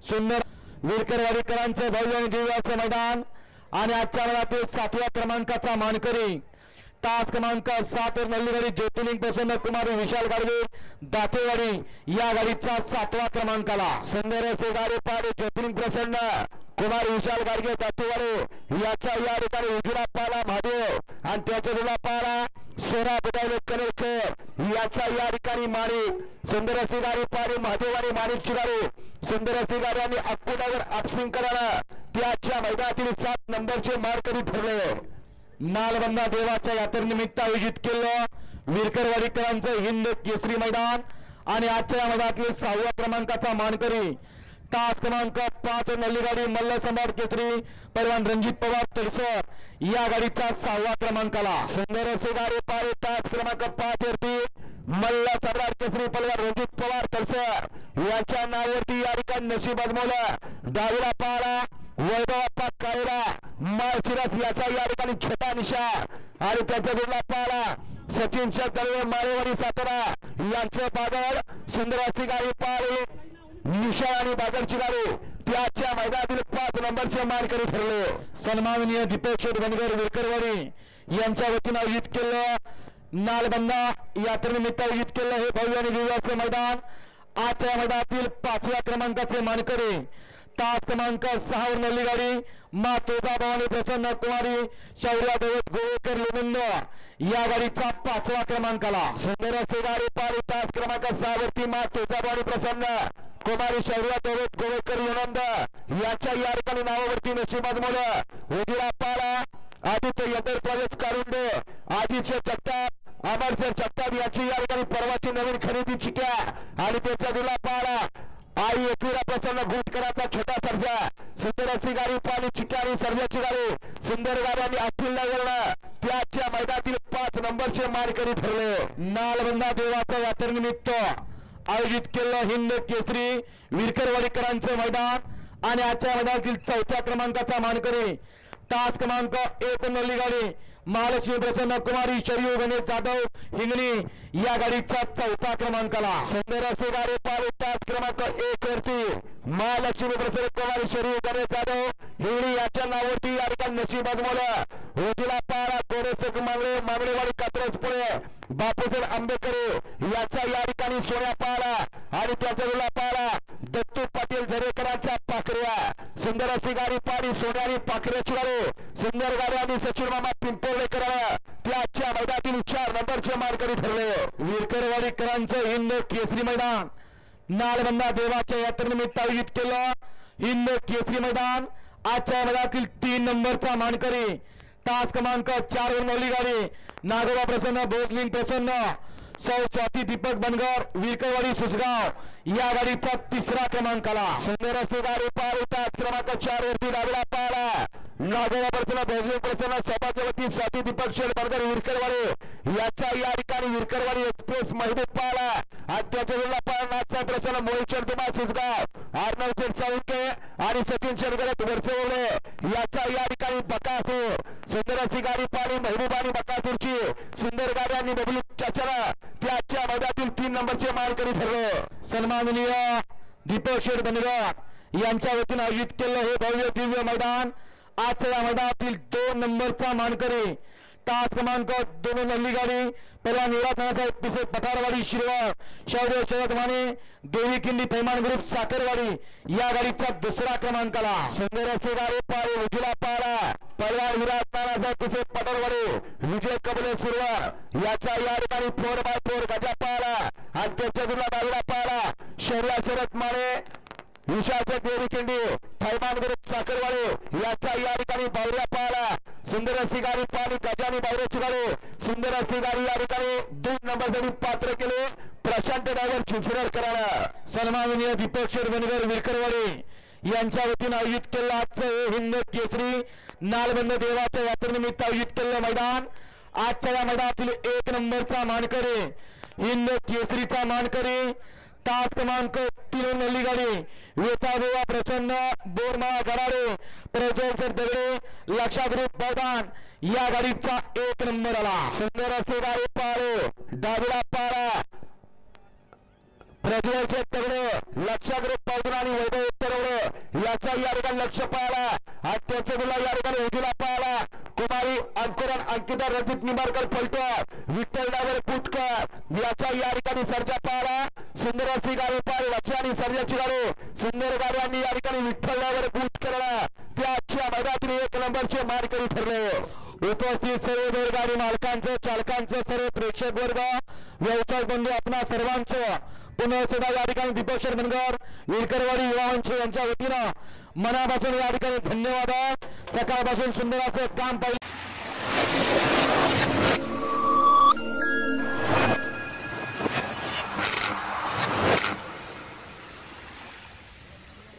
सुंदर विरकरवाडीकरांचे भव्य आणि दिव्य असे मैदान आणि आजच्या मैदानातील 7व्या क्रमांकाचा मानकरी तास क्रमांक 7 वर नल्लीवाडी ज्योतिर्लिंग प्रसन्न कुमार विशाल गाडगे दातेवाडी या गाडीचा 7वा क्रमांकाला सुंदर असे गाडी पाडे ज्योतिर्लिंग प्रसन्न कुमार विशाल गाडगे दातेवाडी याचा या ठिकाणी उजव्या पाला महादेव आणि त्याच्या उजव्या पाला सोना बुदावले कनेरकर याचा या ठिकाणी माणिक सुंदर अशी गाडी पाडे महादेव आणि माणिकची गाडी सुंदर अशी गाडी आणि अक्कोटावर आपसिंगकरांना त्याच्या मैदानातील 7 नंबरचे मानकरी ठरले। नालबंदा देवाच्या यात्रेनिमित्त आयोजित केलं विरकरवाडीकरांचं हिंद केसरी मैदान आणि आजच्या मैदानातील 6व्या क्रमांकाचा मानकरी तास क्रमांक 5 नल्लीगाडी मल्ल सम्राट केसरी पैलवान रणजित पवार तडसर या गाडीचा 6व्या क्रमांकाला सुंदर असे गाडी पाडे तास क्रमांक 5 वरती मल्ल सम्राट केसरी पैलवान रणजित पवार तडसर याच्या नावावरती या ठिकाणी नशीब आजमवलं डावीला पाडा वैभवाप्पा कायरा माळशिरस याचा या ठिकाणी छोटा निशाण आणि त्याच्या जोडला पाला सचिन दळवे माळेवाडी सातारा यांचं बागड सुंदर अशी गाडी पाळी निशाण आणि बागडची गाडी त्याच्या मैदानातील 5 नंबरचे मानकरी ठरले। सन्माननीय दीपक शेठ बनगर विरकरवाडी यांच्या वतीने आयोजित केलं नालबंदा यात्रेनिमित्त आयोजित केलं हे भव्य आणि दिव्य असे मैदान आजच्या मैदानातील 5व्या क्रमांकाचे मानकरी तास क्रमांक 6 वर नल्लीगाडी मा तुळजाभवानी प्रसन्न कुमारी शौर्या देवत गोवेकर लोणंद या गाडीचा 5व्या क्रमांकाला सुंदर असे गाडी पाडी तास क्रमांक 6 वरती मा तुळजाभवानी प्रसन्न कुमारी शौर्या देवत गोवेकर लोणंद याच्या या ठिकाणी नावावरती नशीब आजमवलं उदिरा पाला आदित्य एंटरप्राइजेस कारुंडे आदित्य जगताप अमरसर जगताप याची या ठिकाणी परवाची नवीन खरेदी चिक्या आणि त्याच्या जिल्हा पाला आई एकविरा प्रसन्न घोटकराचा छोटा सर्जा सुंदर अशी गाडी पाणी चिक्या आणि सर्जाची गाडी सुंदर गाडी आणि अखिल नगरनं त्याच्या मैदानातील 5 नंबरचे मानकरी ठरले। नालबंदा देवाच्या यात्रेनिमित्त आयोजित केलं हिंद केसरी विरकरवाडीकरांचं मैदान आणि आजच्या मैदानातील 4थ्या क्रमांकाचा मानकरी तास क्रमांक 1 नल्लीगाडी महालक्ष्मी प्रसन्न कुमारी शरीव गणेश जाधव हिंगणी या गाडीचा 4था क्रमांकाला सुंदर असे गाडी पाडे तास क्रमांक 1 वरती महालक्ष्मी प्रसन्न कुमारी शरीव गणेश जाधव हिंगणी याच्या नावावरती या ठिकाणी नशीब आजमवलं ओदिला पारा कोरेसक मांगडेवाडी कात्रज पुणे बापूसर आंबेकर याचा या ठिकाणी सोन्या पाला आणि त्याच्या पाला दत्तू पाटील झरेकरांचा पाखऱ्या सुंदर अशी गाडी पाडी सोन्यानी पाखऱ्याची गाडी सुंदर गाडी आणि सचिन मामा पिंपोळेकर त्याच्या मैदानातील 4 नंबरचे मानकरी ठरले। विरकरवाडीकरांचं हिंद केसरी मैदान नालबंदा देवाच्या यात्रेनिमित्त आयोजित केलं हिंद केसरी मैदान आजच्या मैदानातील 3 नंबरचा मानकरी तास क्रमांक 4 वर नल्लीगाडी नागोबा प्रसन्न भोसलिंग प्रसन्न सौ स्वाती दीपक बनगर विरकरवाडी सुसगाव या गाडीचा 3रा क्रमांकाला सुंदर असे गाडी पाडी तास क्रमांक 4 वरती डावीला पाला नागोबा प्रसन्न भोसलिंग प्रसन्न सभापती स्वाती दीपक शेठ बनगर विरकरवाडी याचा या ठिकाणी विरकरवाडी एक्सप्रेस महबूब पाला आणि त्याच्या जोडला पाळण्याचा प्रसन्न मोहित शर्मा सुसगाव अर्णव शेठ साळुंके आणि सचिन शेरगरत वरचवले याचा या ठिकाणी बकासूर सुंदर अशी गाडी पाडी महबूब आणि बकासूरची सुंदर गाडी आणि बबलू चाचरा त्याच्या मैदानातील 3 नंबरचे मानकरी ठरले। सन्माननीय दीपक शेठ बनगर यांच्या वतीने आयोजित केलं हे भव्य दिव्य मैदान आजच्या मैदानातील 2 नंबरचा मानकरी तास क्रमांक 2 नल्लीगाडी पहिला निराज नानासाहेब पिसे पठारवाडी शिरवळ शौर्य शरद माने देवी किंडी पैमान ग्रुप साखरवाडी या गाडीचा 2रा क्रमांकाला सुंदर असे गाडी पाळे उजला पाला पहिलवान विराज नानासाहेब पिसे पठारवाडी विजय कबले सुरवार याचा या ठिकाणी 4x4 गजा पाला आणि त्याच्या जिल्हा डावीला पाला शौर्य शरद माने विशाचे देवी किंडी पैमान ग्रुप साखरवाडी याचा या ठिकाणी बावऱ्या पाला सुंदर अशी गाडी पाली गजानी बावऱ्याची गाडी सुंदर अशी गाडी या ठिकाणी 2 नंबरसाठी पात्र केले प्रशांत ड्रायव्हर चिंचणेकरांना। सन्माननीय दीपक शेठ बनगर विरकरवाडी यांच्या वतीने आयोजित केलं आजचं हिंद केसरी नालबंद देवाच्या यात्रेनिमित्त आयोजित केलं मैदान आजच्या या मैदानातील 1 नंबरचा मानकरी हिंद केसरीचा मानकरी तास क्रमांक 3 नल्लीगाडी वेताबुवा प्रसन्न बोरमाळा गराडे प्रज्वल सर दगडे लक्षा ग्रुप मैदान या गाडीचा 1 नंबर आला सुंदर असे गाडी पाळे डावीला पाळा प्रज्वलचे तगडे लक्षाग्रे पावडून आणि वैभव तरवडे याचा या ठिकाणी लक्ष पाहिला आणि त्याचे मुला या ठिकाणी उजूला पाहिला कुमारी अंकुरन अंकिता रजित निंबाळकर पलटो विठ्ठल डागर पुटकर याचा या ठिकाणी सर्जा पाहिला सुंदर अशी गाडी पाहिली लक्ष आणि सर्जाची गाडी सुंदर गाड्यांनी या ठिकाणी विठ्ठल डागर पुटकरला त्या आजच्या मैदानातील 1 नंबरचे मानकरी ठरले उपस्थित सर्व बैलगाडी मालकांचं चालकांचं सर्व प्रेक्षक वर्ग व्यवसाय बंधू आपणा सर्वांचं पुन्हा एकदा या ठिकाणी दीपक शर्मनगर विलकरवाडी युवा यांच्या वतीनं मनापासून या ठिकाणी धन्यवाद सकाळपासून सुंदर असं काम पाहिजे